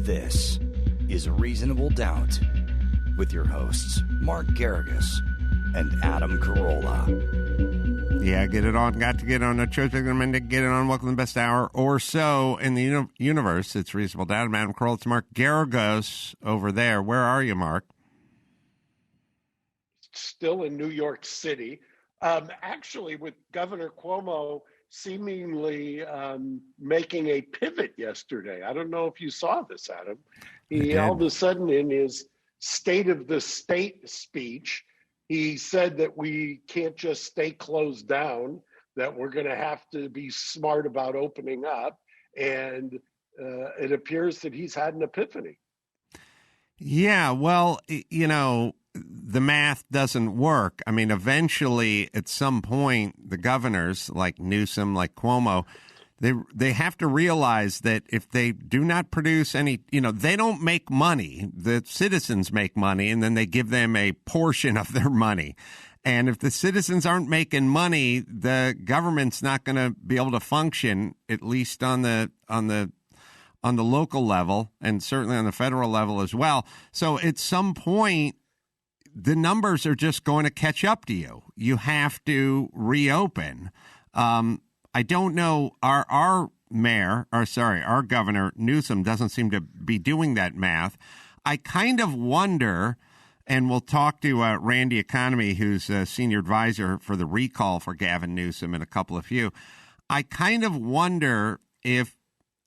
This is Reasonable Doubt with your hosts, Mark Garrigus and Adam Carolla. Yeah, get it on. Got to get on. No choice. Get it on. Welcome to the best hour or so in the universe. It's Reasonable Doubt. I'm Adam Carolla. It's Mark Garrigus over there. Where are you, Mark? Still in New York City. Actually, with Governor Cuomo seemingly making a pivot yesterday. I don't know if you saw this, Adam. He all of a sudden, in his State of the State speech, he said that we can't just stay closed down, that we're going to have to be smart about opening up. And it appears that he's had an epiphany. Yeah, well, you know, the math doesn't work. I mean, eventually, at some point, the governors like Newsom, like Cuomo, they have to realize that if they do not produce any, you know, they don't make money. The citizens make money, and then they give them a portion of their money. And if the citizens aren't making money, the government's not going to be able to function, at least on the local level, and certainly on the federal level as well. So at some point, the numbers are just going to catch up to you. You have to reopen. I don't know. Our governor Newsom doesn't seem to be doing that math. I kind of wonder, and we'll talk to Randy Economy, who's a senior advisor for the recall for Gavin Newsom, in a couple of you. I kind of wonder if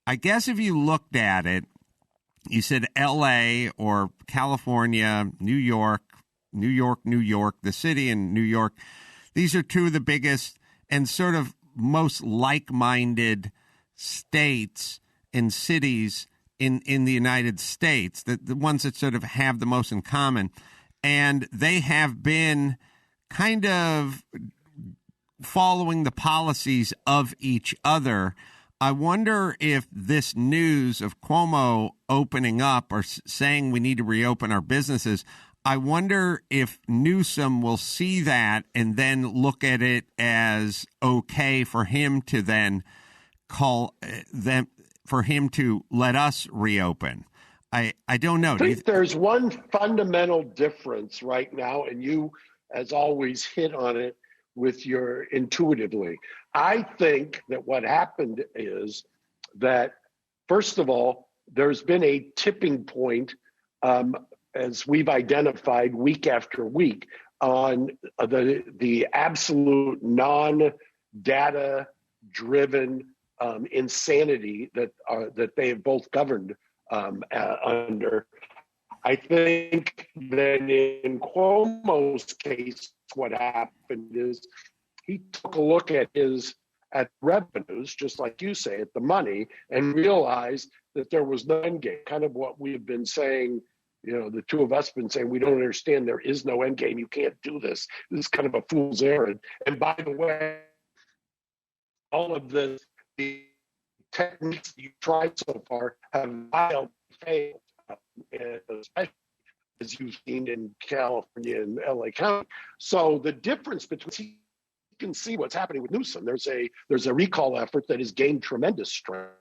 you looked at it, you said L.A. or California, New York, the city in New York. These are two of the biggest and sort of most like-minded states and cities in the United States, the ones that sort of have the most in common. And they have been kind of following the policies of each other. I wonder if this news of Cuomo opening up or saying we need to reopen our businesses, I wonder if Newsom will see that and then look at it as okay for him to then call them, for him to let us reopen. I don't know. I think there's one fundamental difference right now, and you, as always, hit on it with your intuitively. I think that what happened is that, first of all, there's been a tipping point, as we've identified week after week, on the absolute non-data-driven insanity that they have both governed under. I think that in Cuomo's case, what happened is he took a look at revenues, just like you say, at the money, and realized that there was no end game. Kind of what we have been saying. You know, the two of us have been saying, we don't understand. There is no end game. You can't do this. This is kind of a fool's errand. And by the way, all of the techniques that you've tried so far have wildly failed, especially as you've seen in California and LA County. So the difference between, you can see what's happening with Newsom. There's a recall effort that has gained tremendous strength.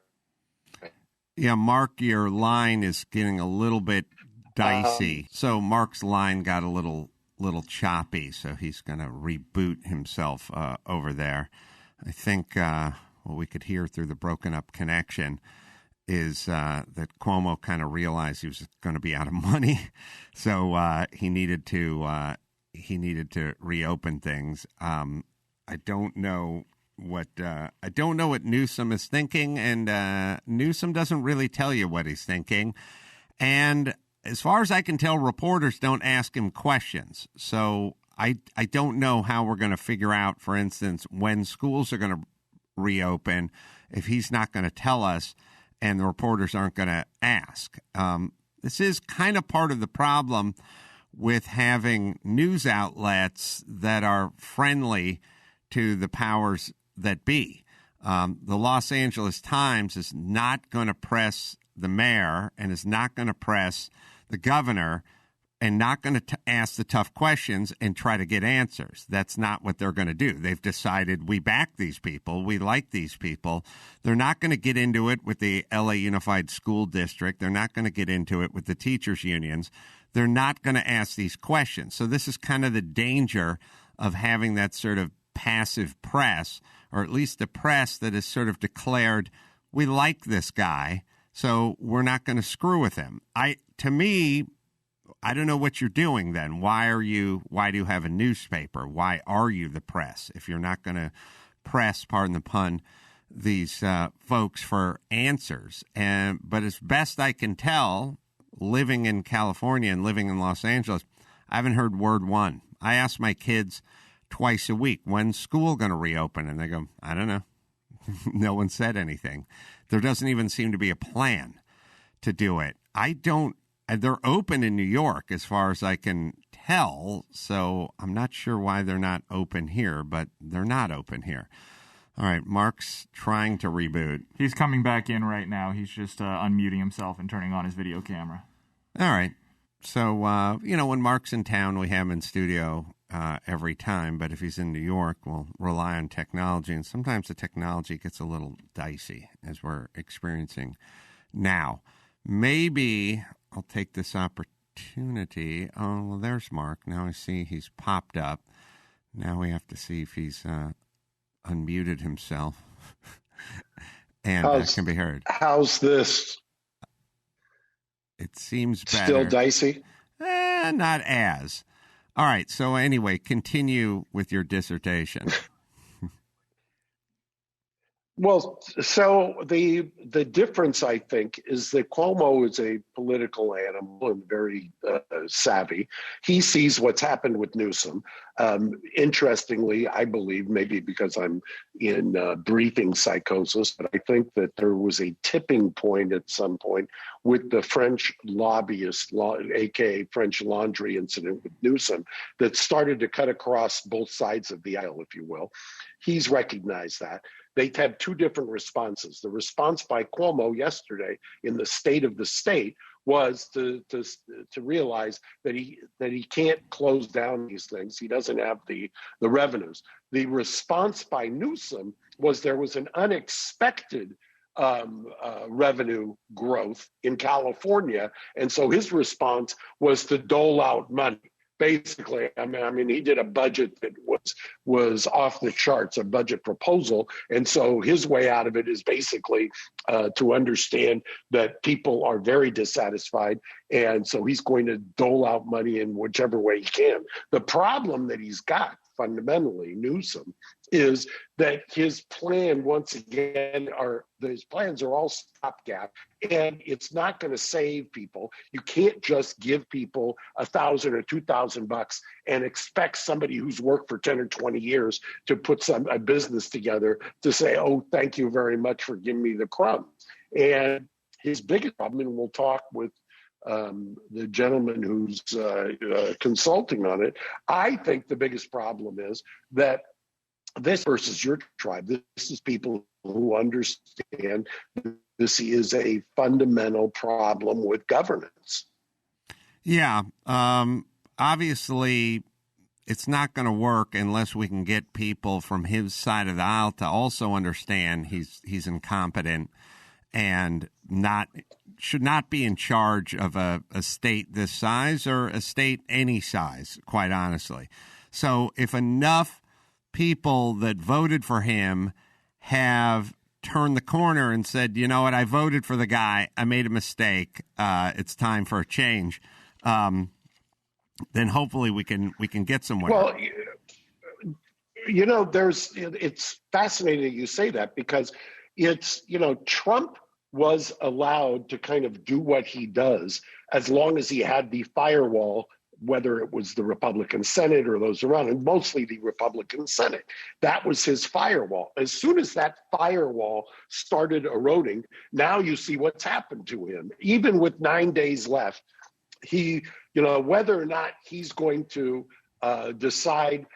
Yeah, Mark, your line is getting a little bit dicey. So Mark's line got a little choppy, so he's going to reboot himself over there. I think what we could hear through the broken up connection is that Cuomo kind of realized he was going to be out of money, so he needed to reopen things. I don't know what Newsom is thinking, and Newsom doesn't really tell you what he's thinking. And as far as I can tell, reporters don't ask him questions. So I don't know how we're going to figure out, for instance, when schools are going to reopen if he's not going to tell us and the reporters aren't going to ask. This is kind of part of the problem with having news outlets that are friendly to the powers that be. The Los Angeles Times is not going to press the mayor and is not going to press the governor and not going to ask the tough questions and try to get answers. That's not what they're going to do. They've decided we back these people. We like these people. They're not going to get into it with the LA Unified School District. They're not going to get into it with the teachers' unions. They're not going to ask these questions. So this is kind of the danger of having that sort of passive press, or at least the press that is sort of declared, we like this guy, so we're not going to screw with him. To me, I don't know what you're doing then. Why do you have a newspaper? Why are you the press if you're not going to press, pardon the pun, these folks for answers? But as best I can tell, living in California and living in Los Angeles, I haven't heard word one. I ask my kids twice a week, when's school going to reopen? And they go, I don't know. No one said anything. There doesn't even seem to be a plan to do it. They're open in New York as far as I can tell, so I'm not sure why they're not open here, but they're not open here. All right, Mark's trying to reboot. He's coming back in right now. He's just unmuting himself and turning on his video camera. All right. So, when Mark's in town, we have him in studio every time, but if he's in New York, we'll rely on technology, and sometimes the technology gets a little dicey, as we're experiencing now. Maybe I'll take this opportunity. Oh, well, there's Mark. Now I see he's popped up. Now we have to see if he's unmuted himself and can be heard. How's this? It seems better. Still dicey? Not as. All right. So anyway, continue with your dissertation. Well, so the difference, I think, is that Cuomo is a political animal and very savvy. He sees what's happened with Newsom. Interestingly, I believe, maybe because I'm in briefing psychosis, but I think that there was a tipping point at some point with the French lobbyist, aka French Laundry incident with Newsom, that started to cut across both sides of the aisle, if you will. He's recognized that. They have two different responses. The response by Cuomo yesterday in the State of the State was to realize that he can't close down these things. He doesn't have the revenues. The response by Newsom was there was an unexpected revenue growth in California, and so his response was to dole out money. Basically, I mean, he did a budget that was off the charts, a budget proposal, and so his way out of it is basically to understand that people are very dissatisfied, and so he's going to dole out money in whichever way he can. The problem that he's got, fundamentally, Newsom, is that his plan, once again, his plans are all stopgap, and it's not going to save people. You can't just give people $1,000 or $2,000 and expect somebody who's worked for 10 or 20 years to put a business together to say, oh, thank you very much for giving me the crumbs. And his biggest problem, and we'll talk with the gentleman who's consulting on it, I think the biggest problem is that this versus your tribe, this is people who understand this is a fundamental problem with governance. Yeah. Obviously, it's not going to work unless we can get people from his side of the aisle to also understand he's incompetent and should not be in charge of a state this size or a state any size, quite honestly. So if enough people that voted for him have turned the corner and said, you know what, I voted for the guy, I made a mistake, it's time for a change, then hopefully we can get somewhere. Well, it's fascinating that you say that, because it's, Trump was allowed to kind of do what he does as long as he had the firewall, whether it was the Republican Senate or those around, and mostly the Republican Senate. That was his firewall. As soon as that firewall started eroding, now you see what's happened to him. Even with 9 days left, he, whether or not he's going to decide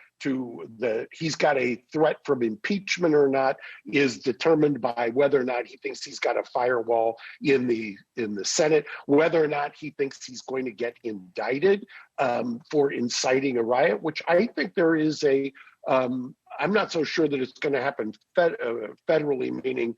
he's got a threat from impeachment or not is determined by whether or not he thinks he's got a firewall in the Senate, whether or not he thinks he's going to get indicted for inciting a riot, which I think there is I'm not so sure that it's going to happen federally, meaning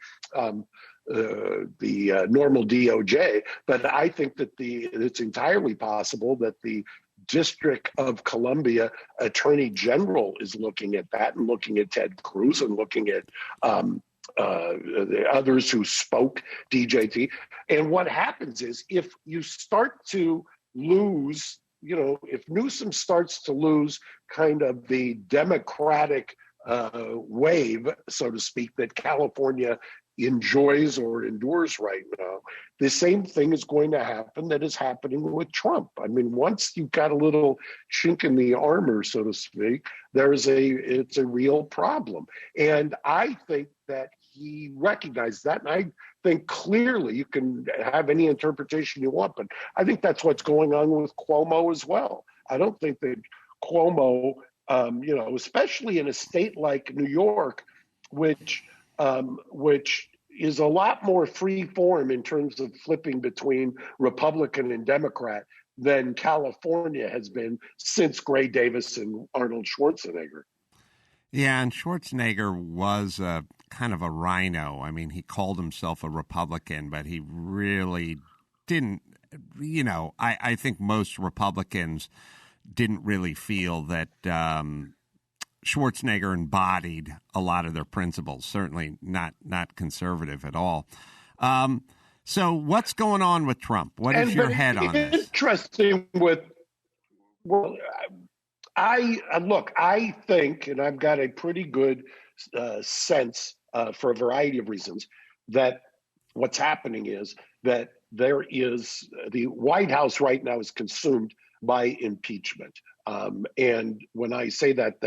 the normal DOJ, but I think that it's entirely possible that the District of Columbia Attorney General is looking at that and looking at Ted Cruz and looking at the others who spoke DJT. And what happens is if you start to lose, if Newsom starts to lose kind of the Democratic wave, so to speak, that California enjoys or endures right now, the same thing is going to happen that is happening with Trump. I mean, once you've got a little chink in the armor, so to speak, it's a real problem. And I think that he recognized that. And I think clearly, you can have any interpretation you want, but I think that's what's going on with Cuomo as well. I don't think that Cuomo, especially in a state like New York, which is a lot more free form in terms of flipping between Republican and Democrat than California has been since Gray Davis and Arnold Schwarzenegger. Yeah, and Schwarzenegger was kind of a rhino. I mean, he called himself a Republican, but he really didn't, I think most Republicans didn't really feel that Schwarzenegger embodied a lot of their principles, certainly not conservative at all. So what's going on with Trump? What is your head on this? Interesting I think, and I've got a pretty good sense for a variety of reasons, that what's happening is that the White House right now is consumed by impeachment. And when I say that,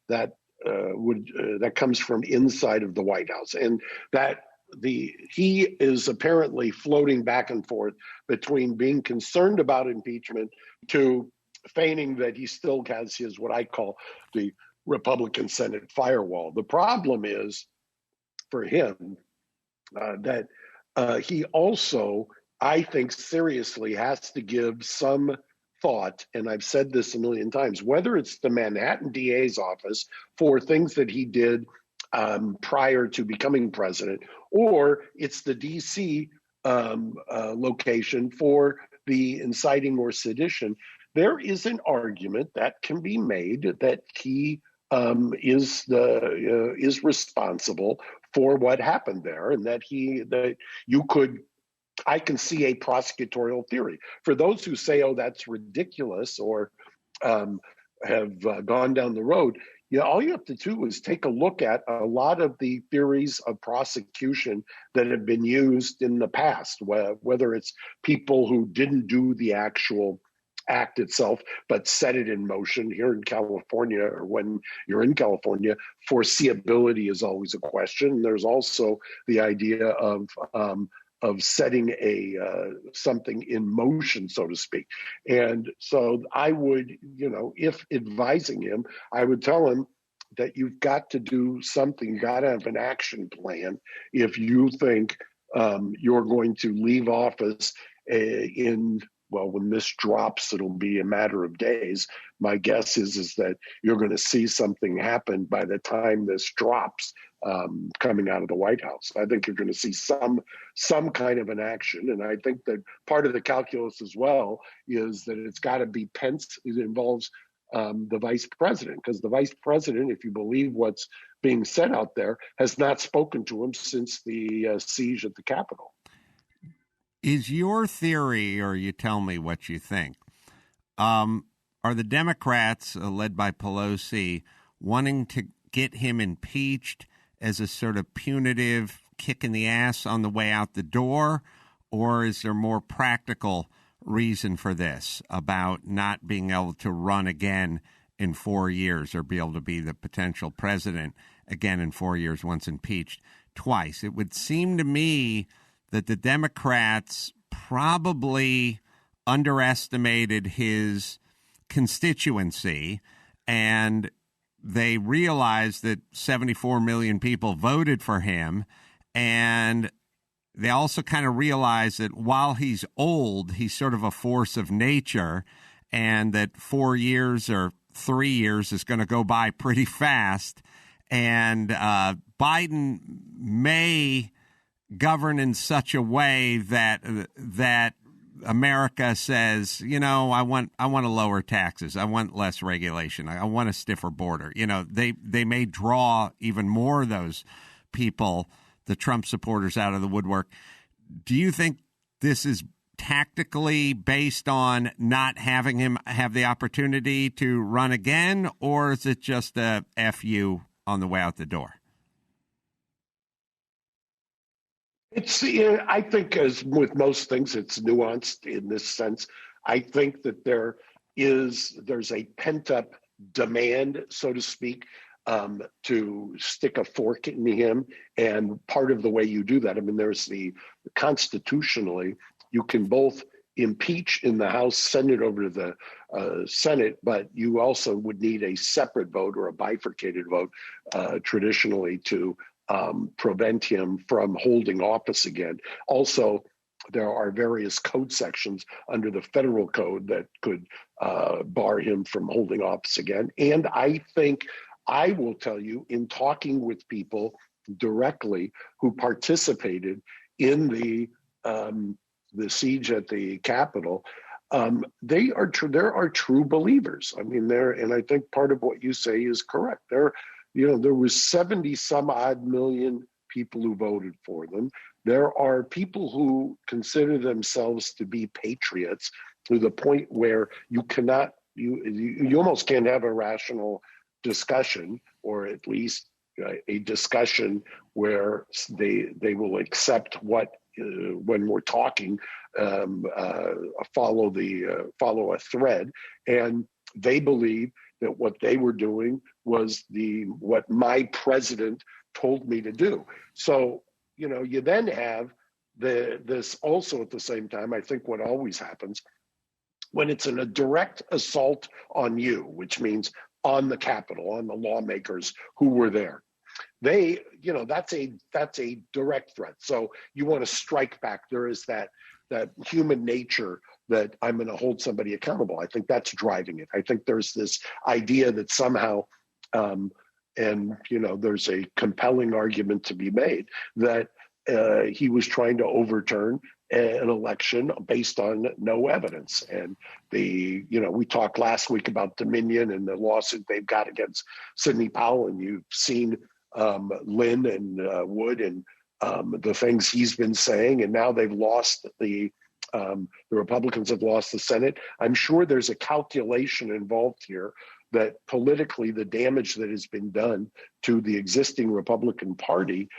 that comes from inside of the White House, and that he is apparently floating back and forth between being concerned about impeachment to feigning that he still has his, what I call, the Republican Senate firewall. The problem is for him that he also, I think, seriously has to give some thought, and I've said this a million times, whether it's the Manhattan DA's office for things that he did prior to becoming president, or it's the DC location for the inciting or sedition. There is an argument that can be made that he is responsible for what happened there, and that I can see a prosecutorial theory. For those who say, oh, that's ridiculous, or have gone down the road, all you have to do is take a look at a lot of the theories of prosecution that have been used in the past, whether it's people who didn't do the actual act itself, but set it in motion. Here in California, or when you're in California, foreseeability is always a question. There's also the idea of setting something in motion, so to speak. And so I would, if advising him, I would tell him that you've got to do something, you've got to have an action plan if you think you're going to leave office when this drops, it'll be a matter of days. My guess is that you're going to see something happen by the time this drops coming out of the White House. I think you're going to see some kind of an action. And I think that part of the calculus as well is that it's got to be Pence. It involves the vice president, because the vice president, if you believe what's being said out there, has not spoken to him since the siege at the Capitol. Is your theory, or you tell me what you think, are the Democrats, led by Pelosi, wanting to get him impeached as a sort of punitive kick in the ass on the way out the door? Or is there more practical reason for this, about not being able to run again in 4 years, or be able to be the potential president again in 4 years once impeached twice? It would seem to me that the Democrats probably underestimated his constituency, and they realized that 74 million people voted for him, and they also kind of realized that while he's old, he's sort of a force of nature, and that 4 years or 3 years is going to go by pretty fast. And Biden may govern in such a way that America says, I want to lower taxes. I want less regulation. I want a stiffer border. They may draw even more of those people, the Trump supporters, out of the woodwork. Do you think this is tactically based on not having him have the opportunity to run again, or is it just a FU on the way out the door? I think, as with most things, it's nuanced in this sense. I think that there's a pent-up demand, so to speak, to stick a fork in him. And part of the way you do that, there's constitutionally, you can both impeach in the House, send it over to the Senate, but you also would need a separate vote or a bifurcated vote traditionally to prevent him from holding office again. Also, there are various code sections under the federal code that could bar him from holding office again. And I think, I will tell you, in talking with people directly who participated in the siege at the Capitol, there are true believers. And I think part of what you say is correct. There was 70 some odd million people who voted for them. There are people who consider themselves to be patriots to the point where you almost can't have a rational discussion, or at least a discussion where they will accept what, when we're talking, follow a thread, and they believe that what they were doing was what my president told me to do. So, you then have this also at the same time. I think what always happens when it's a direct assault on you, which means on the Capitol, on the lawmakers who were there, that's a direct threat. So you want to strike back. There is that human nature that I'm going to hold somebody accountable. I think that's driving it. I think there's this idea that somehow, there's a compelling argument to be made that he was trying to overturn an election based on no evidence. And we talked last week about Dominion and the lawsuit they've got against Sidney Powell, and you've seen Lynn and Wood and the things he's been saying, and now they've lost the Republicans have lost the Senate. I'm sure there's a calculation involved here that politically the damage that has been done to the existing Republican Party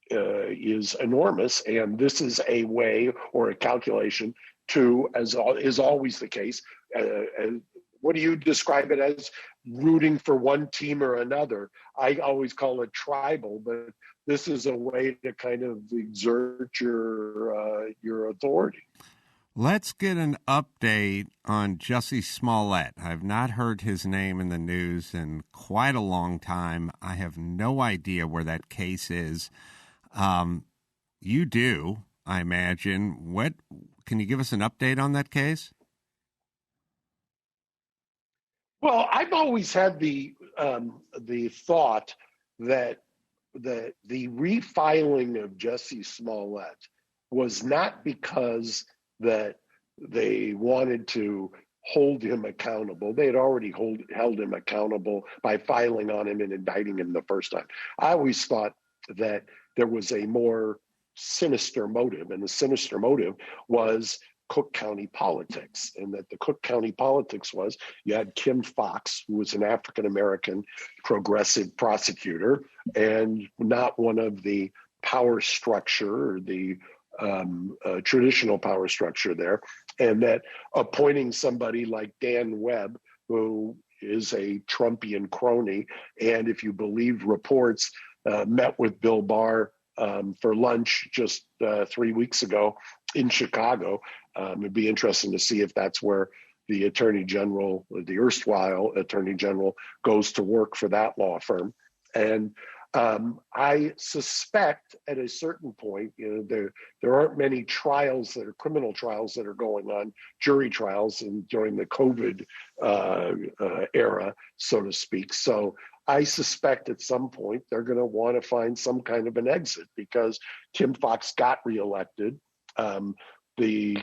is enormous. And this is a way or a calculation to, as is always the case, what do you describe it as? Rooting for one team or another. I always call it tribal, but this is a way to kind of exert your authority. Let's get an update on Jussie Smollett. I've not heard his name in the news in quite a long time. I have no idea where that case is. You do, I imagine. What can you give us an update on that case? Well, I've always had the thought that the refiling of Jussie Smollett was not because that they wanted to hold him accountable. They had already held him accountable by filing on him and indicting him the first time. I always thought that there was a more sinister motive, and the sinister motive was Cook County politics, and that the Cook County politics was you had Kim Foxx, who was an African-American progressive prosecutor and not one of the power structure or the traditional power structure there, and that appointing somebody like Dan Webb, who is a Trumpian crony, and if you believe reports, met with Bill Barr for lunch just 3 weeks ago in Chicago. It'd be interesting to see if that's where the attorney general, the erstwhile attorney general, goes to work for that law firm. And I suspect at a certain point, there aren't many trials that are criminal trials that are going on, jury trials, and during the COVID era, so to speak. So I suspect at some point they're going to want to find some kind of an exit, because Tim Fox got reelected. The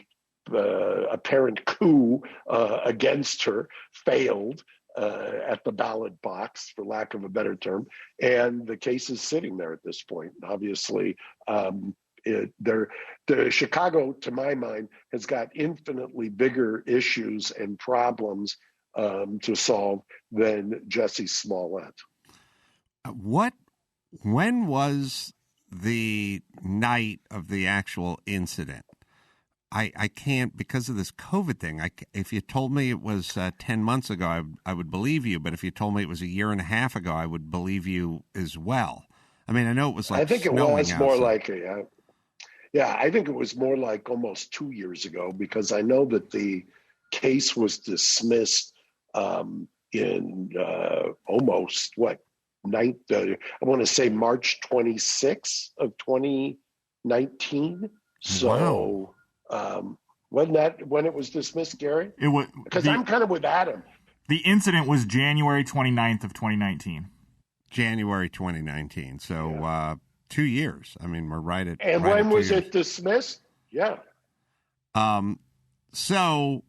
apparent coup against her failed at the ballot box, for lack of a better term, and the case is sitting there at this point. Obviously, the Chicago, to my mind, has got infinitely bigger issues and problems to solve than Jussie Smollett. When was the night of the actual incident? I can't, because of this COVID thing. If you told me it was 10 months ago, I would believe you. But if you told me it was a year and a half ago, I would believe you as well. I mean, I know it was like, I think it was outside. more like I think it was more like almost 2 years ago, because I know that the case was dismissed in almost I want to say March 26th of 2019. So. Wow. Wasn't that when it was dismissed, Gary? It was, because I'm kind of with Adam. The incident was January 29th of 2019. January 2019. So 2 years. I mean, we're right at. And right when at was 2 years. it dismissed? Yeah. So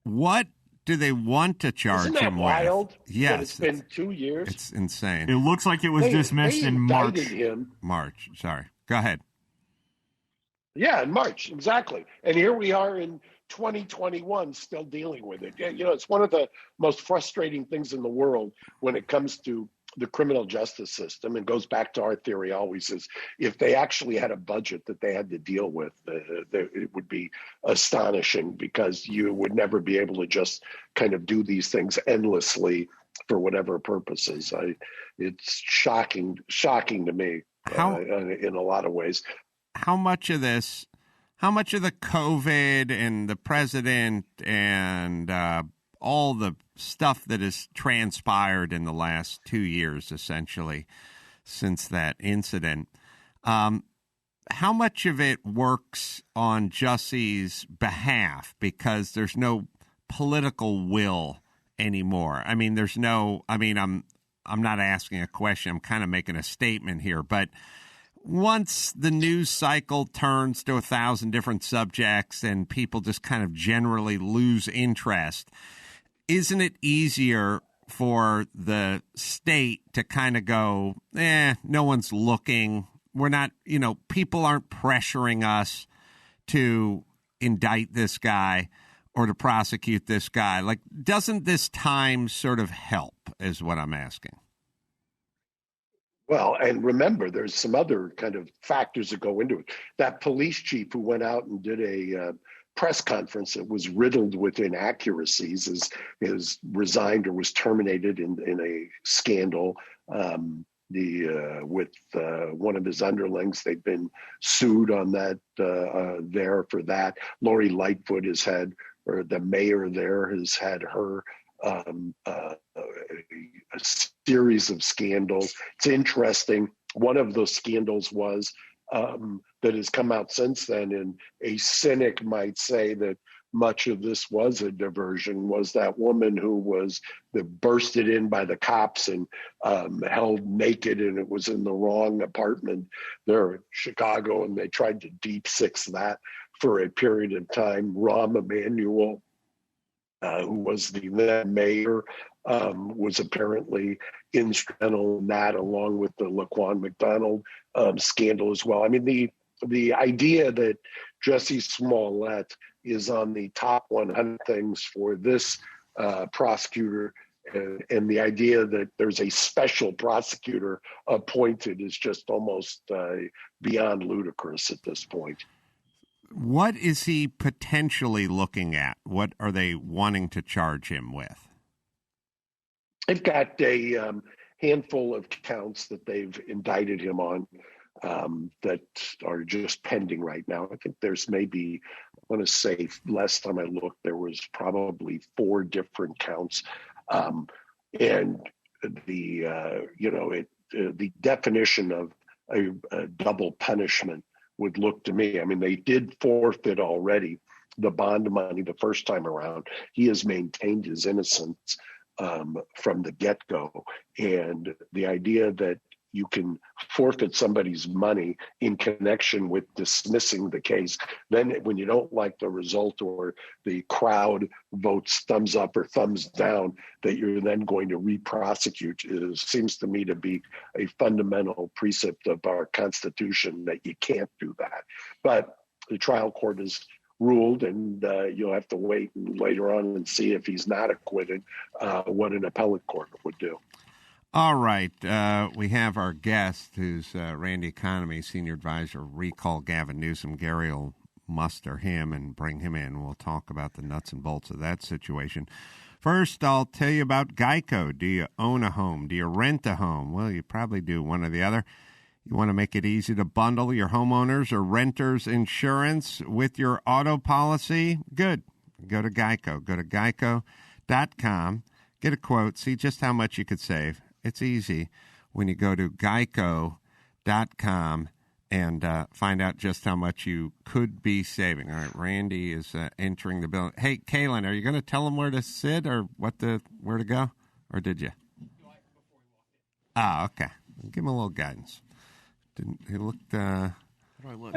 what do they want to charge Isn't that him wild? with? Yes. It's been 2 years. It's insane. It looks like it was dismissed they in indicted March. him. March. Sorry. Go ahead. Yeah, in March, exactly. And here we are in 2021 still dealing with it. It's one of the most frustrating things in the world when it comes to the criminal justice system, and goes back to our theory always, is if they actually had a budget that they had to deal with, it would be astonishing, because you would never be able to just kind of do these things endlessly for whatever purposes. It's shocking to me in a lot of ways. How much of the COVID and the president and all the stuff that has transpired in the last 2 years, essentially, since that incident, how much of it works on Jussie's behalf because there's no political will anymore? I mean, I'm not asking a question. I'm kind of making a statement here, but once the news cycle turns to 1,000 different subjects and people just kind of generally lose interest, isn't it easier for the state to kind of go, no one's looking. We're not, people aren't pressuring us to indict this guy or to prosecute this guy. Like, doesn't this time sort of help, is what I'm asking? Well, and remember, there's some other kind of factors that go into it. That police chief who went out and did a press conference that was riddled with inaccuracies is resigned or was terminated in a scandal. With one of his underlings, they've been sued on that there for that. Lori Lightfoot the mayor there has had her a series of scandals. It's interesting. One of those scandals was that has come out since then, and a cynic might say that much of this was a diversion, was that woman who was bursted in by the cops and held naked, and it was in the wrong apartment there in Chicago, and they tried to deep six that for a period of time. Rahm Emanuel, who was the then mayor, was apparently instrumental in that, along with the Laquan McDonald scandal as well. I mean, the idea that Jussie Smollett is on the top 100 things for this prosecutor, and the idea that there's a special prosecutor appointed is just almost beyond ludicrous at this point. What is he potentially looking at? What are they wanting to charge him with? They've got a handful of counts that they've indicted him on. that are just pending right now. I think there's maybe, I want to say, last time I looked, there was probably 4 different counts, and the the definition of a double punishment would look to me. I mean, they did forfeit already the bond money the first time around. He has maintained his innocence from the get-go, and the idea that you can forfeit somebody's money in connection with dismissing the case. Then when you don't like the result, or the crowd votes thumbs up or thumbs down, that you're then going to re-prosecute, seems to me to be a fundamental precept of our Constitution, that you can't do that. But the trial court has ruled, and you'll have to wait later on and see if he's not acquitted, what an appellate court would do. All right. We have our guest, who's Randy Economy, Senior Advisor, Recall Gavin Newsom. Gary will muster him and bring him in. We'll talk about the nuts and bolts of that situation. First, I'll tell you about Geico. Do you own a home? Do you rent a home? Well, you probably do one or the other. You want to make it easy to bundle your homeowners or renters insurance with your auto policy? Good. Go to Geico. Go to geico.com. Get a quote. See just how much you could save. It's easy when you go to geico.com and find out just how much you could be saving. All right, Randy is entering the building. Hey, Kaylin, are you going to tell him where to sit or where to go? Or did you? Ah, okay. Give him a little guidance. He looked... How do I look?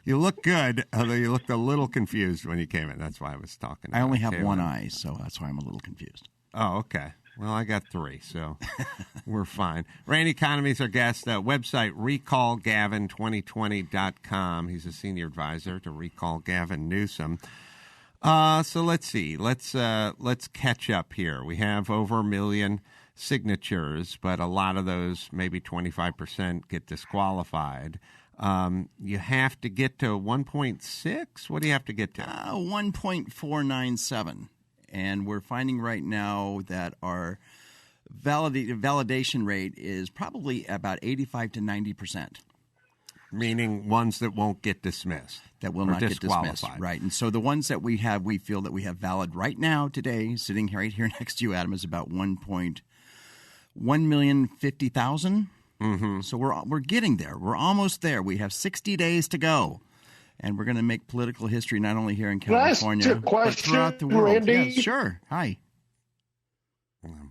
You look good, although you looked a little confused when you came in. That's why I was talking. I only have one eye, so that's why I'm a little confused. Oh, okay. Well, I got 3, so we're fine. Randy Economy is our guest. Website, recallgavin2020.com. He's a senior advisor to Recall Gavin Newsom. So let's see. Let's catch up here. We have over 1 million signatures, but a lot of those, maybe 25%, get disqualified. You have to get to 1.6? What do you have to get to? 1.497. And we're finding right now that our validation rate is probably about 85 to 90%. Meaning ones that won't get dismissed. That will not get dismissed. Right. And so the ones that we feel that we have valid right now today, sitting right here next to you, Adam, is about 1,150,000. Mm-hmm. So we're getting there. We're almost there. We have 60 days to go. And we're going to make political history not only here in California, but throughout the world. Randy? Yeah, sure. Hi.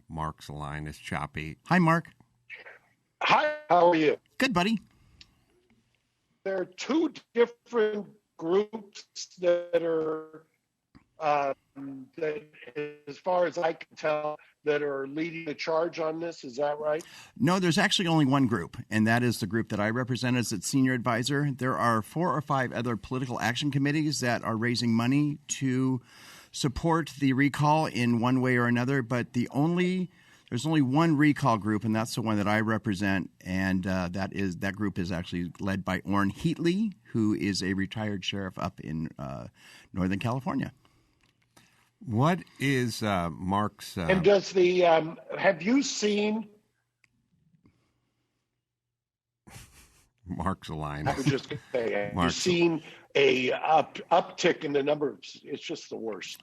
Mark's line is choppy. Hi, Mark. Hi, how are you? Good, buddy. There are 2 different groups that are, that, as far as I can tell, that are leading the charge on this. Is that right? No, there's actually only one group, and that is the group that I represent as its senior advisor. There are 4 or 5 other political action committees that are raising money to support the recall in one way or another, but there's only one recall group, and that's the one that I represent, and that group is actually led by Orrin Heatley, who is a retired sheriff up in Northern California. What is Mark's... and does the... have you seen... Mark's line. I was just going to say, have you Mark's... seen a uptick in the number of... It's just the worst.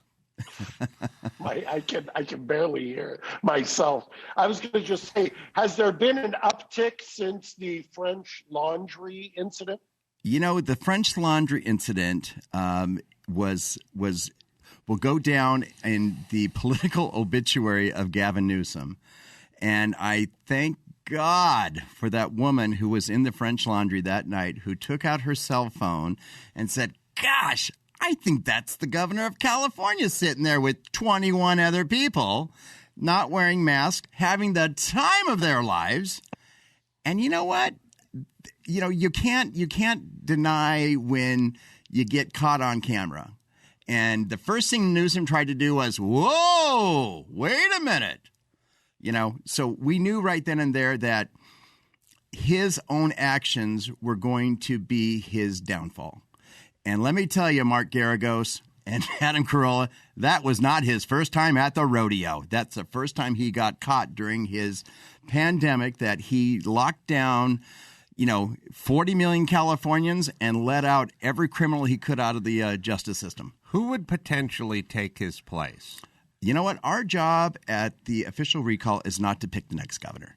I can barely hear myself. I was going to just say, has there been an uptick since the French Laundry incident? You know, the French Laundry incident will go down in the political obituary of Gavin Newsom. And I thank God for that woman who was in the French Laundry that night who took out her cell phone and said, gosh, I think that's the governor of California sitting there with 21 other people, not wearing masks, having the time of their lives. And you know what? You know, you can't deny when you get caught on camera. And the first thing Newsom tried to do was, whoa, wait a minute. You know, so we knew right then and there that his own actions were going to be his downfall. And let me tell you, Mark Garagos and Adam Carolla, that was not his first time at the rodeo. That's the first time he got caught during his pandemic, that he locked down 40 million Californians and let out every criminal he could out of the justice system. Who would potentially take his place? You know what? Our job at the official recall is not to pick the next governor.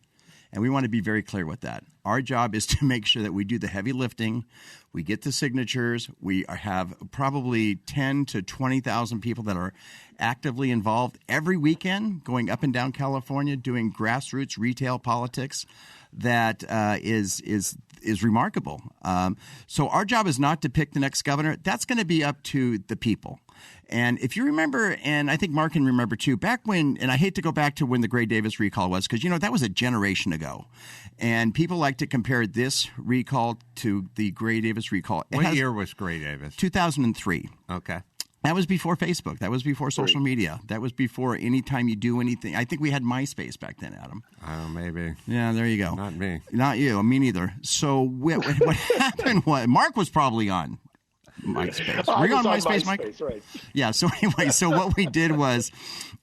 And we want to be very clear with that. Our job is to make sure that we do the heavy lifting. We get the signatures. We have probably 10 to 20,000 people that are actively involved every weekend, going up and down California, doing grassroots retail politics. That is remarkable. So our job is not to pick the next governor. That's going to be up to the people. And if you remember, and I think Mark can remember too, back when, and I hate to go back to when the Gray Davis recall was, because, that was a generation ago. And people like to compare this recall to the Gray Davis recall. What year was Gray Davis? 2003. Okay. That was before Facebook. That was before social media. That was before any time you do anything. I think we had MySpace back then, Adam. Oh, maybe. Yeah, there you go. Not me. Not you. Me neither. So what happened was Mark was probably on MySpace. Were you on MySpace, Mike? Right. Yeah. So anyway, what we did was,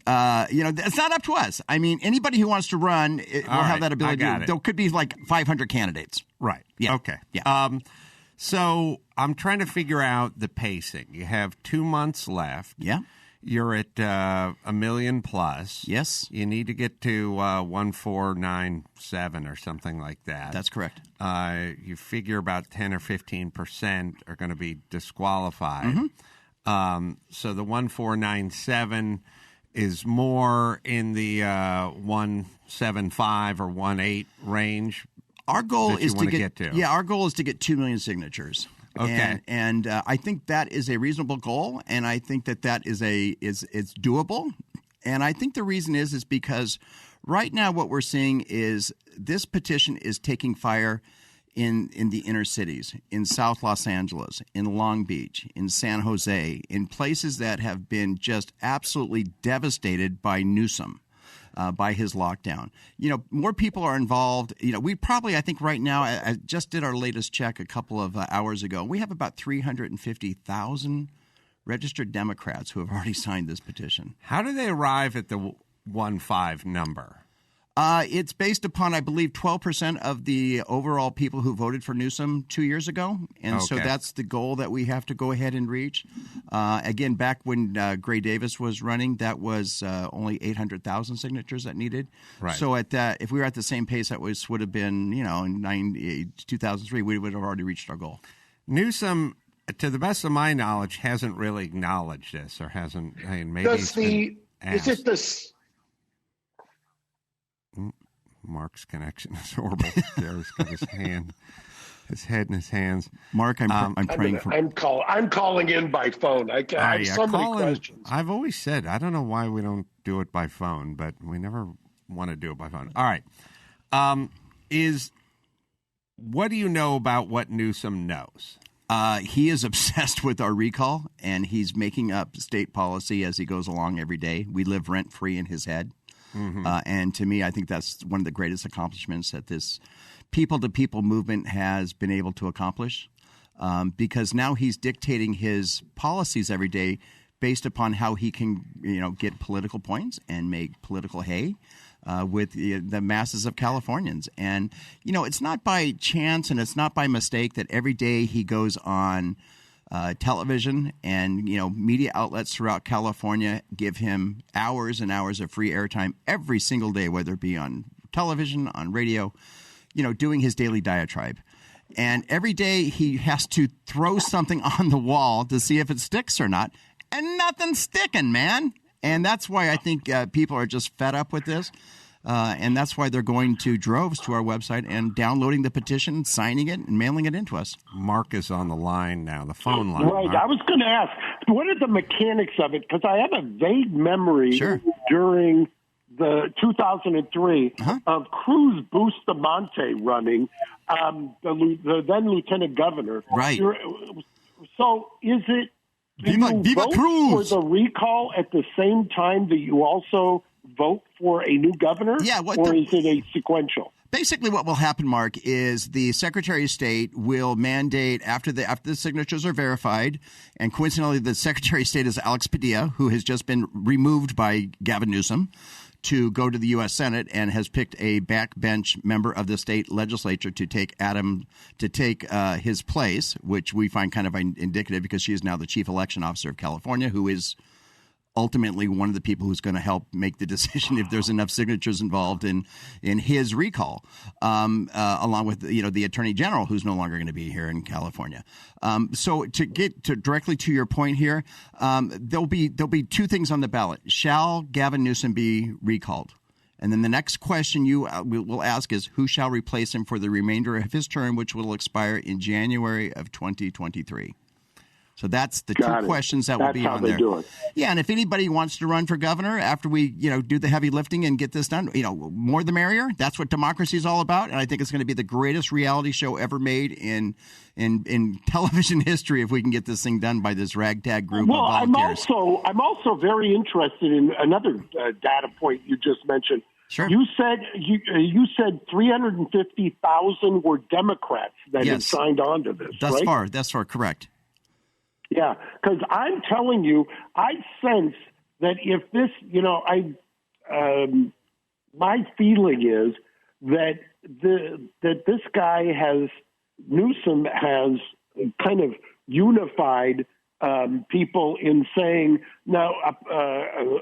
it's not up to us. I mean, anybody who wants to run will have that ability. There could be like 500 candidates. Right. Yeah. Okay. Yeah. So I'm trying to figure out the pacing. You have 2 months left. Yeah. You're at a million plus. Yes. You need to get to 1497 or something like that. That's correct. You figure about 10 or 15% are going to be disqualified. Mm-hmm. So the 1497 is more in the 175 or 18 range. Our goal is to get to. Yeah, our goal is to get 2 million signatures. Okay, and I think that is a reasonable goal, and I think that is it's doable. And I think the reason is because right now what we're seeing is this petition is taking fire in the inner cities, in South Los Angeles, in Long Beach, in San Jose, in places that have been just absolutely devastated by Newsom. By his lockdown. More people are involved. We probably, I think right now, I just did our latest check a couple of hours ago. We have about 350,000 registered Democrats who have already signed this petition. How do they arrive at the 15 number? It's based upon, I believe, 12% of the overall people who voted for Newsom 2 years ago. And so that's the goal that we have to go ahead and reach. Again, back when Gray Davis was running, that was only 800,000 signatures that needed. Right. So at that, if we were at the same pace that would have been, in 2003, we would have already reached our goal. Newsom, to the best of my knowledge, hasn't really acknowledged this or hasn't. I mean, maybe Is it this? Mark's connection is horrible. Gary's got his head in his hands. Mark, I'm praying for. I'm calling in by phone. I have so many questions. I've always said I don't know why we don't do it by phone, but we never want to do it by phone. All right, what do you know about what Newsom knows? He is obsessed with our recall, and he's making up state policy as he goes along every day. We live rent-free in his head. Mm-hmm. And to me, I think that's one of the greatest accomplishments that this people-to-people movement has been able to accomplish, because now he's dictating his policies every day based upon how he can, get political points and make political hay with the masses of Californians. And, it's not by chance and it's not by mistake that every day he goes on television and, media outlets throughout California give him hours and hours of free airtime every single day, whether it be on television, on radio, doing his daily diatribe. And every day he has to throw something on the wall to see if it sticks or not. And nothing's sticking, man. And that's why I think people are just fed up with this. And that's why they're going to droves to our website and downloading the petition, signing it, and mailing it in to us. Mark is on the line now, the phone line. Right. Mark. I was going to ask, what are the mechanics of it? Because I have a vague memory during the 2003 of Cruz Bustamante running, the then Lieutenant Governor. Right. So is it Viva vote Cruz for the recall at the same time that you also vote for a new governor? Yeah, is it a sequential? Basically, what will happen, Mark, is the Secretary of State will mandate after the signatures are verified, and coincidentally, the Secretary of State is Alex Padilla, who has just been removed by Gavin Newsom, to go to the U.S. Senate and has picked a backbench member of the state legislature to take his place, which we find kind of indicative because she is now the chief election officer of California, who is ultimately one of the people who's going to help make the decision if there's enough signatures involved in his recall, along with the attorney general, who's no longer going to be here in California. So to get directly to your point here, there'll be two things on the ballot. Shall Gavin Newsom be recalled? And then the next question you will ask is, who shall replace him for the remainder of his term, which will expire in January of 2023? So that's the two questions that will be on there. That's how they do it. Yeah, and if anybody wants to run for governor after we, do the heavy lifting and get this done, more the merrier. That's what democracy is all about, and I think it's going to be the greatest reality show ever made in television history if we can get this thing done by this ragtag group of volunteers. I'm also very interested in another data point you just mentioned. Sure. You said 350,000 were Democrats that had signed on to this. Thus far, correct. Yeah, because I'm telling you, I sense that if this, my feeling is that this guy Newsom has kind of unified people in saying now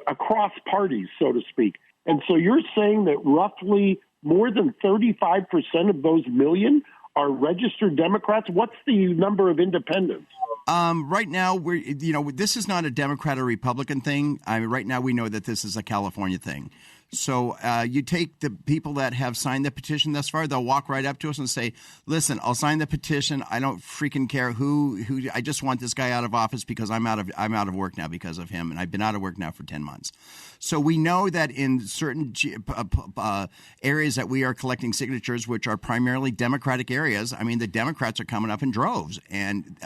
across parties, so to speak. And so you're saying that roughly more than 35% of those million are registered Democrats? What's the number of independents? Right now, this is not a Democrat or Republican thing. Right now, we know that this is a California thing. So you take the people that have signed the petition thus far, they'll walk right up to us and say, listen, I'll sign the petition. I don't freaking care who I just want this guy out of office because I'm out of work now because of him. And I've been out of work now for 10 months. So we know that in certain areas that we are collecting signatures, which are primarily Democratic areas, the Democrats are coming up in droves. And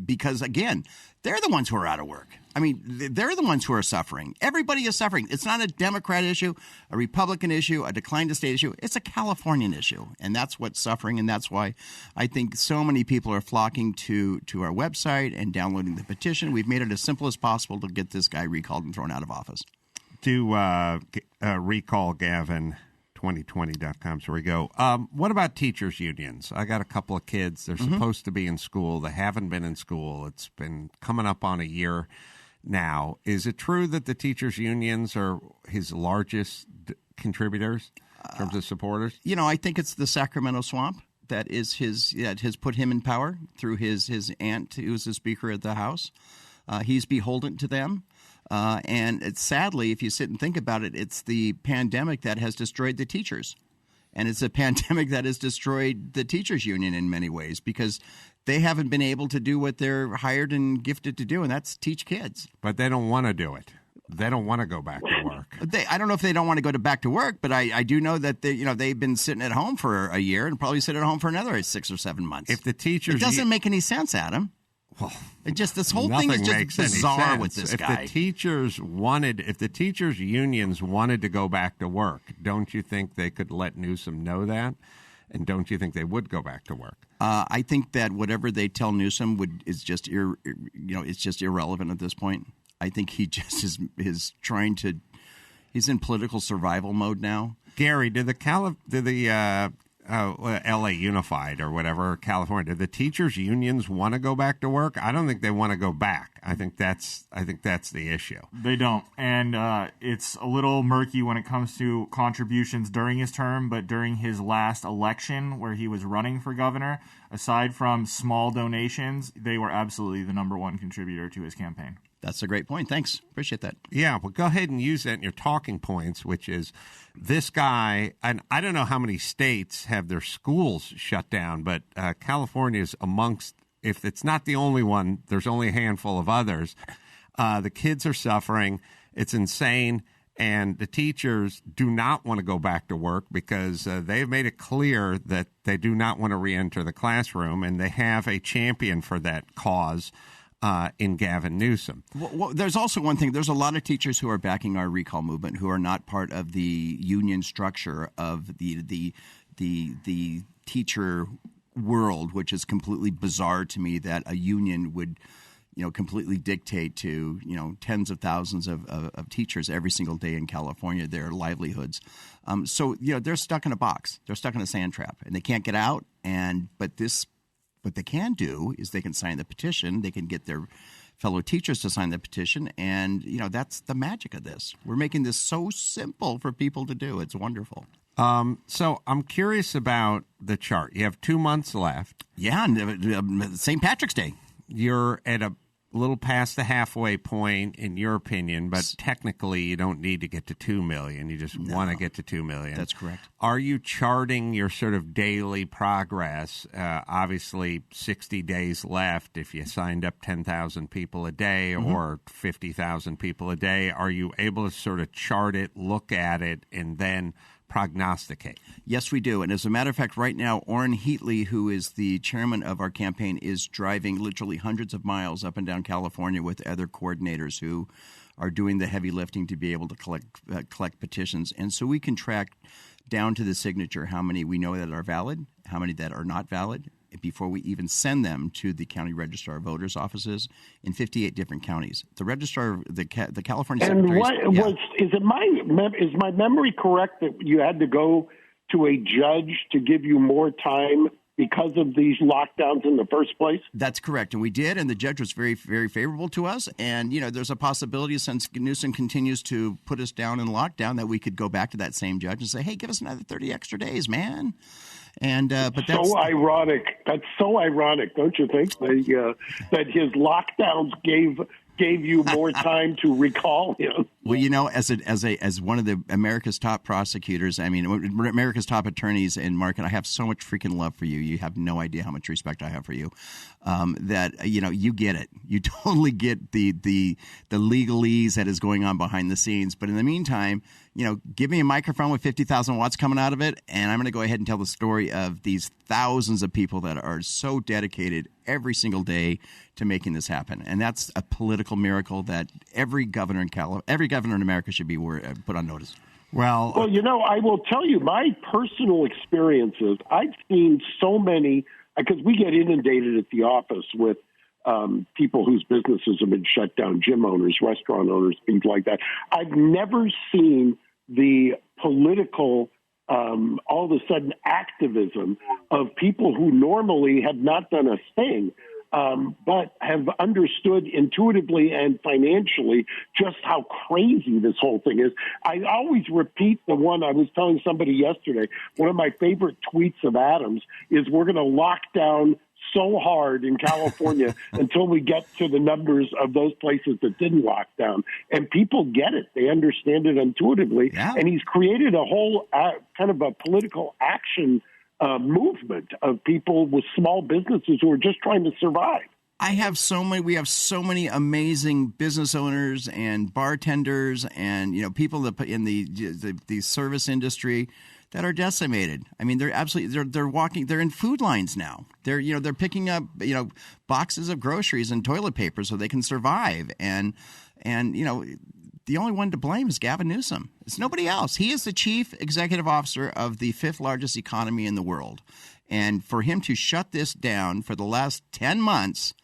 because, again, they're the ones who are out of work. They're the ones who are suffering. Everybody is suffering. It's not a Democrat issue, a Republican issue, a decline to state issue. It's a Californian issue. And that's what's suffering. And that's why I think so many people are flocking to our website and downloading the petition. We've made it as simple as possible to get this guy recalled and thrown out of office. To Recall Gavin 2020.com. So we go. What about teachers' unions? I got a couple of kids. They're supposed to be in school. They haven't been in school. It's been coming up on a year now. Is it true that the teachers' unions are his largest contributors in terms of supporters? I think it's the Sacramento Swamp that has put him in power through his aunt, who was the Speaker of the House. He's beholden to them. And it's sadly, if you sit and think about it, it's the pandemic that has destroyed the teachers. And it's a pandemic that has destroyed the teachers union in many ways because they haven't been able to do what they're hired and gifted to do, and that's teach kids. But they don't want to do it. They don't want to go back to work. I don't know if they don't want to go back to work, but I do know that they've been sitting at home for a year and probably sit at home for another 6 or 7 months. If the teachers, it doesn't make any sense, Adam. Well, this whole thing is just bizarre with this guy. If the teachers unions wanted to go back to work, don't you think they could let Newsom know that? And don't you think they would go back to work? I think that whatever they tell Newsom is just it's just irrelevant at this point. I think he just is trying to. He's in political survival mode now. Gary, did the LA Unified or whatever, California, did the teachers unions want to go back to work? I don't think they want to go back. I think that's the issue. They don't. And it's a little murky when it comes to contributions during his term, but during his last election where he was running for governor, aside from small donations, they were absolutely the number one contributor to his campaign. That's a great point. Thanks. Appreciate that. Yeah, well, go ahead and use that in your talking points, which is this guy, and I don't know how many states have their schools shut down, but California is amongst, if it's not the only one, there's only a handful of others. The kids are suffering. It's insane. And the teachers do not want to go back to work because they've made it clear that they do not want to reenter the classroom, and they have a champion for that cause. In Gavin Newsom. Well, there's also one thing. There's a lot of teachers who are backing our recall movement who are not part of the union structure of the teacher world, which is completely bizarre to me that a union would completely dictate to, tens of thousands of teachers every single day in California their livelihoods. So they're stuck in a box. They're stuck in a sand trap, and they can't get out. But what they can do is they can sign the petition. They can get their fellow teachers to sign the petition, and that's the magic of this. We're making this so simple for people to do. It's wonderful. So I'm curious about the chart. You have 2 months left. Yeah, and St. Patrick's Day. You're at a little past the halfway point, in your opinion, but technically you don't need to get to 2 million. You just want to get to 2 million. That's correct. Are you charting your sort of daily progress? Obviously, 60 days left. If you signed up 10,000 people a day or 50,000 people a day, are you able to sort of chart it, look at it, and then prognosticate? Yes, we do. And as a matter of fact, right now, Orrin Heatley, who is the chairman of our campaign, is driving literally hundreds of miles up and down California with other coordinators who are doing the heavy lifting to be able to collect petitions. And so we can track down to the signature how many we know that are valid, how many that are not valid, before we even send them to the county registrar of voters offices in 58 different counties. The registrar, the California and Secretary. Is my memory correct that you had to go to a judge to give you more time because of these lockdowns in the first place? That's correct, and we did, and the judge was very, very favorable to us. And there's a possibility, since Newsom continues to put us down in lockdown, that we could go back to that same judge and say, "Hey, give us another 30 extra days, man." And but that's so ironic. That's so ironic, don't you think? That his lockdowns gave you more time to recall him. Well, as one of the America's top prosecutors, America's top attorneys, and Mark, and I have so much freaking love for you. You have no idea how much respect I have for you. That you get it. You totally get the legalese that is going on behind the scenes. But in the meantime, give me a microphone with 50,000 watts coming out of it, and I'm going to go ahead and tell the story of these thousands of people that are so dedicated every single day to making this happen. And that's a political miracle that every governor in America should be put on notice. Well, I will tell you my personal experiences. I've seen so many, because we get inundated at the office with people whose businesses have been shut down, gym owners, restaurant owners, things like that. I've never seen the political, all of a sudden, activism of people who normally have not done a thing, but have understood intuitively and financially just how crazy this whole thing is. I always repeat the one I was telling somebody yesterday. One of my favorite tweets of Adam's is, "We're going to lock down so hard in California until we get to the numbers of those places that didn't lock down." And people get it. They understand it intuitively. Yeah. And he's created a whole kind of a political action movement of people with small businesses who are just trying to survive. We have so many amazing business owners and bartenders and people in the service industry that are decimated. I mean, they're in food lines now. They're picking up boxes of groceries and toilet paper so they can survive. And the only one to blame is Gavin Newsom. It's nobody else. He is the chief executive officer of the 5th largest economy in the world. And for him to shut this down for the last 10 months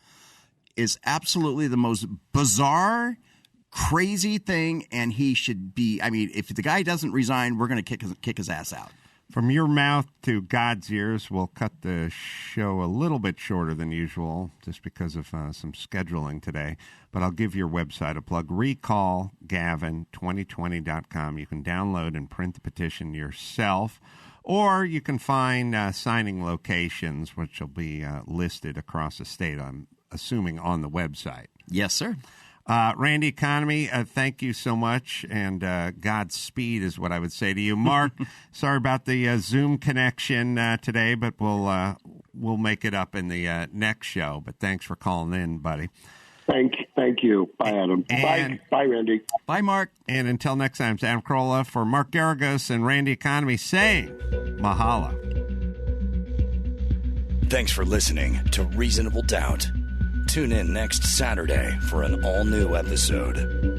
is absolutely the most bizarre, crazy thing. And he should be, if the guy doesn't resign, we're going to kick his ass out. From your mouth to God's ears, we'll cut the show a little bit shorter than usual just because of some scheduling today. But I'll give your website a plug, recallgavin2020.com. You can download and print the petition yourself, or you can find signing locations, which will be listed across the state, I'm assuming, on the website. Yes, sir. Randy Economy, thank you so much, and Godspeed is what I would say to you. Mark, sorry about the Zoom connection today, but we'll make it up in the next show. But thanks for calling in, buddy. Thank you. Bye, Adam. Bye, Randy. Bye, Mark. And until next time, it's Adam Carolla for Mark Garagos and Randy Economy saying mahalo. Thanks for listening to Reasonable Doubt. Tune in next Saturday for an all-new episode.